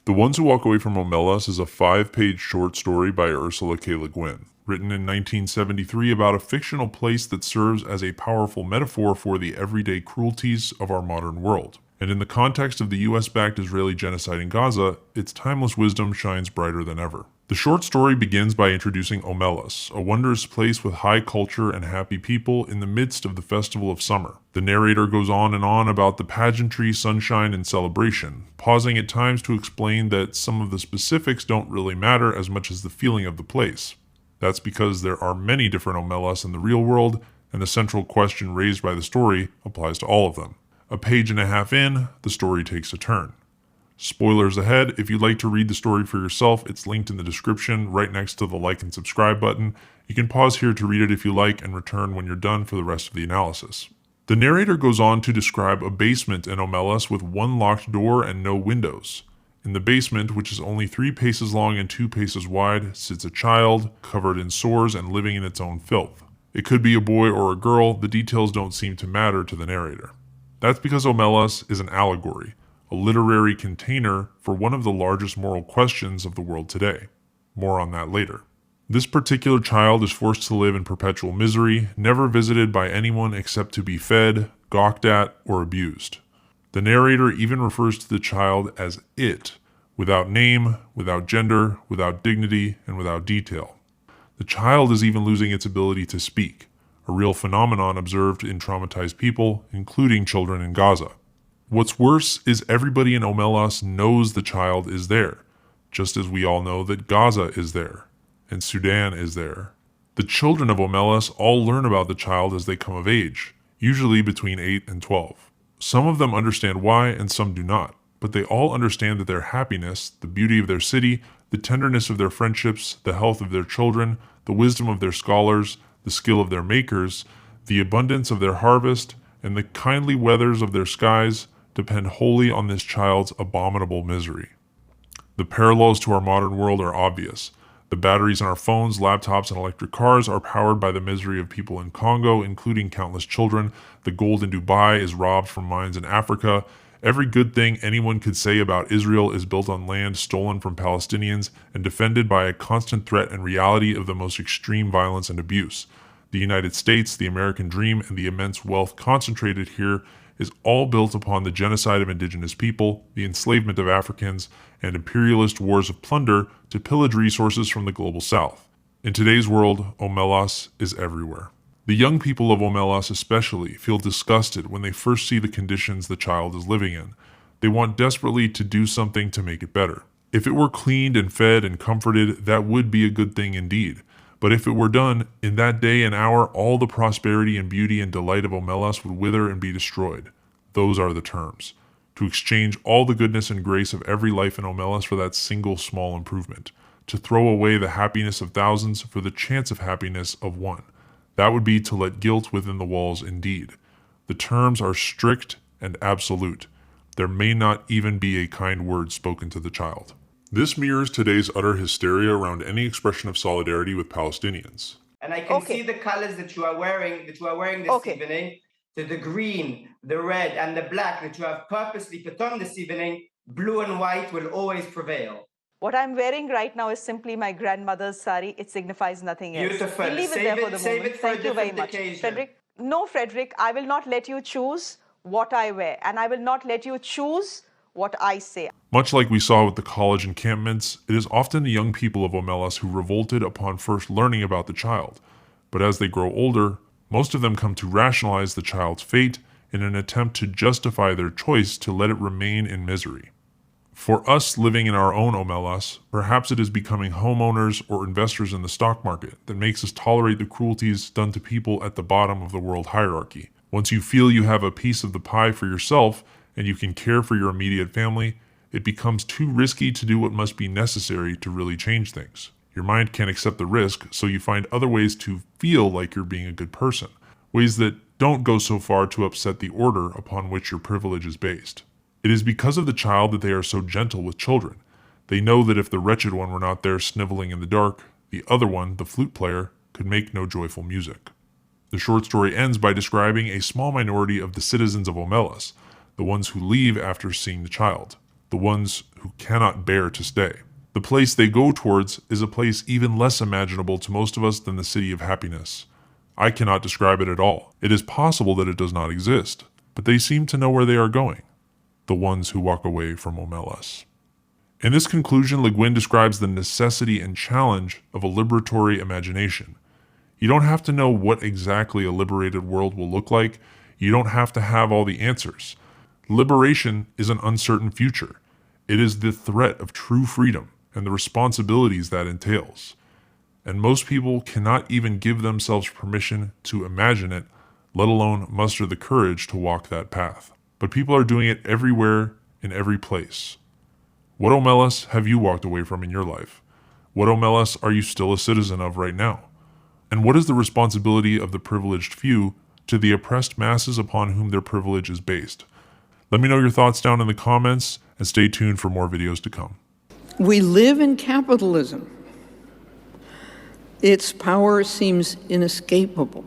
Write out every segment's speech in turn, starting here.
The Ones Who Walk Away from Omelas is a 5-page short story by Ursula K. LeGuin, written in 1973 about a fictional place that serves as a powerful metaphor for the everyday cruelties of our modern world. And in the context of the US-backed Israeli genocide in Gaza, its timeless wisdom shines brighter than ever. The short story begins by introducing Omelas, a wondrous place with high culture and happy people in the midst of the festival of summer. The narrator goes on and on about the pageantry, sunshine, and celebration, pausing at times to explain that some of the specifics don't really matter as much as the feeling of the place. That's because there are many different Omelas in the real world, and the central question raised by the story applies to all of them. A page and a half in, the story takes a turn. Spoilers ahead. If you'd like to read the story for yourself, it's linked in the description right next to the like and subscribe button. You can pause here to read it if you like and return when you're done for the rest of the analysis. The narrator goes on to describe a basement in Omelas with one locked door and no windows. In the basement, which is only 3 paces long and 2 paces wide, sits a child, covered in sores and living in its own filth. It could be a boy or a girl, the details don't seem to matter to the narrator. That's because Omelas is an allegory, a literary container for one of the largest moral questions of the world today. More on that later. This particular child is forced to live in perpetual misery, never visited by anyone except to be fed, gawked at, or abused. The narrator even refers to the child as it, without name, without gender, without dignity, and without detail. The child is even losing its ability to speak, a real phenomenon observed in traumatized people, including children in Gaza. What's worse is everybody in Omelas knows the child is there, just as we all know that Gaza is there, and Sudan is there. The children of Omelas all learn about the child as they come of age, usually between 8 and 12. Some of them understand why and some do not, but they all understand that their happiness, the beauty of their city, the tenderness of their friendships, the health of their children, the wisdom of their scholars, the skill of their makers, the abundance of their harvest, and the kindly weathers of their skies depend wholly on this child's abominable misery. The parallels to our modern world are obvious. The batteries in our phones, laptops, and electric cars are powered by the misery of people in Congo, including countless children. The gold in Dubai is robbed from mines in Africa. Every good thing anyone could say about Israel is built on land stolen from Palestinians and defended by a constant threat and reality of the most extreme violence and abuse. The United States, the American dream, and the immense wealth concentrated here is all built upon the genocide of indigenous people, the enslavement of Africans, and imperialist wars of plunder to pillage resources from the global south. In today's world, Omelas is everywhere. The young people of Omelas especially feel disgusted when they first see the conditions the child is living in. They want desperately to do something to make it better. If it were cleaned and fed and comforted, that would be a good thing indeed. But if it were done, in that day and hour, all the prosperity and beauty and delight of Omelas would wither and be destroyed. Those are the terms. To exchange all the goodness and grace of every life in Omelas for that single small improvement. To throw away the happiness of thousands for the chance of happiness of one. That would be to let guilt within the walls indeed. The terms are strict and absolute. There may not even be a kind word spoken to the child. This mirrors today's utter hysteria around any expression of solidarity with Palestinians. And I can see the colors that you are wearing this evening, the green, the red, and the black that you have purposely put on this evening. Blue and white will always prevail. What I'm wearing right now is simply my grandmother's sari. It signifies nothing else. Beautiful. We'll leave it there for the moment. Thank you very much. Occasion. Frederick? No, Frederick, I will not let you choose what I wear, and I will not let you choose what I say. Much like we saw with the college encampments, it is often the young people of Omelas who revolted upon first learning about the child. But as they grow older, most of them come to rationalize the child's fate in an attempt to justify their choice to let it remain in misery. For us living in our own Omelas, perhaps it is becoming homeowners or investors in the stock market that makes us tolerate the cruelties done to people at the bottom of the world hierarchy. Once you feel you have a piece of the pie for yourself and you can care for your immediate family, it becomes too risky to do what must be necessary to really change things. Your mind can't accept the risk, so you find other ways to feel like you're being a good person. Ways that don't go so far to upset the order upon which your privilege is based. It is because of the child that they are so gentle with children. They know that if the wretched one were not there sniveling in the dark, the other one, the flute player, could make no joyful music. The short story ends by describing a small minority of the citizens of Omelas, the ones who leave after seeing the child, the ones who cannot bear to stay. The place they go towards is a place even less imaginable to most of us than the city of happiness. I cannot describe it at all. It is possible that it does not exist, but they seem to know where they are going, the ones who walk away from Omelas. In this conclusion, LeGuin describes the necessity and challenge of a liberatory imagination. You don't have to know what exactly a liberated world will look like. You don't have to have all the answers. Liberation is an uncertain future. It is the threat of true freedom and the responsibilities that entails. And most people cannot even give themselves permission to imagine it, let alone muster the courage to walk that path. But people are doing it everywhere, in every place. What Omelas have you walked away from in your life? What Omelas are you still a citizen of right now? And what is the responsibility of the privileged few to the oppressed masses upon whom their privilege is based? Let me know your thoughts down in the comments, and stay tuned for more videos to come. We live in capitalism. Its power seems inescapable.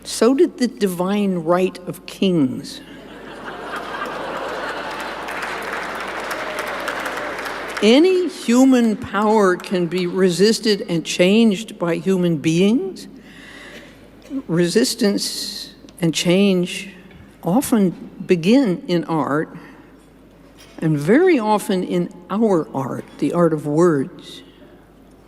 So did the divine right of kings. Any human power can be resisted and changed by human beings. Resistance and change often begin in art, and very often in our art, the art of words.